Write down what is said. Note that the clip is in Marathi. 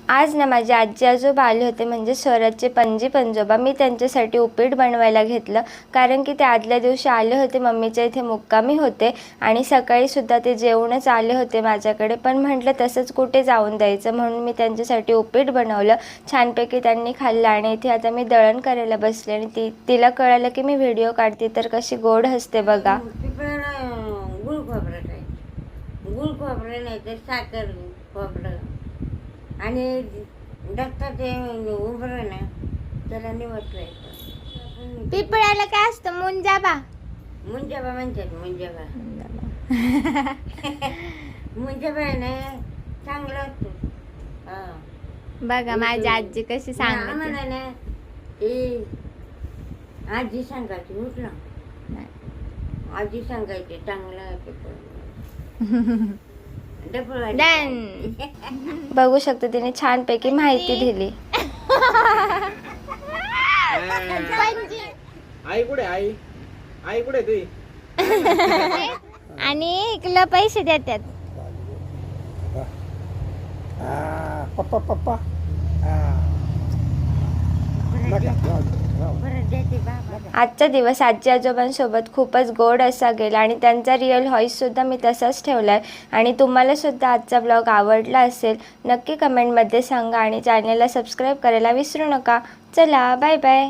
आज ना माझे आजी आजोबा आले होते, म्हणजे स्वराजचे पणजी पणजोबा. मी त्यांच्यासाठी उपीट बनवायला घेतलं, कारण की ते आदल्या दिवशी आले होते, मम्मीच्या इथे मुक्कामी होते आणि सकाळीसुद्धा ते जेवूनच आले होते माझ्याकडे. पण म्हटलं तसंच कुठे जाऊन द्यायचं, म्हणून मी त्यांच्यासाठी उपीट बनवलं. छानपैकी त्यांनी खाल्लं आणि इथे आता मी दळण करायला बसले आणि तिला कळालं की मी व्हिडिओ काढते, तर कशी गोड हसते बघा. गुळ खोबरं नाही तर साखर खोबरं आणि दत्ताचे उभरं ना त्याला निवडवायचं. पिपळाला काय असतं? मुंजाबा म्हणतात. मुंजाबा आहे ना, चांगलं असतं. बघा माझी आजी कशी सांगते. म्हणा ना आजी सांगायची, उठला आजी सांगायची चांगलं आहे. डन. बघू शकतो तिने छानपैकी माहिती दिली. आई कुठे? आई कुठे तुझी? आणि इकडं पैसे देतात. पप्पा आजचा दिवस आजी आजोबांसोबत खूपच गोड असा गेला आणि त्यांचा रिअल व्हॉईससुद्धा मी तसाच ठेवला आहे. आणि तुम्हालासुद्धा आजचा ब्लॉग आवडला असेल नक्की कमेंटमध्ये सांगा आणि चॅनलला सबस्क्राईब करायला विसरू नका. चला बाय बाय.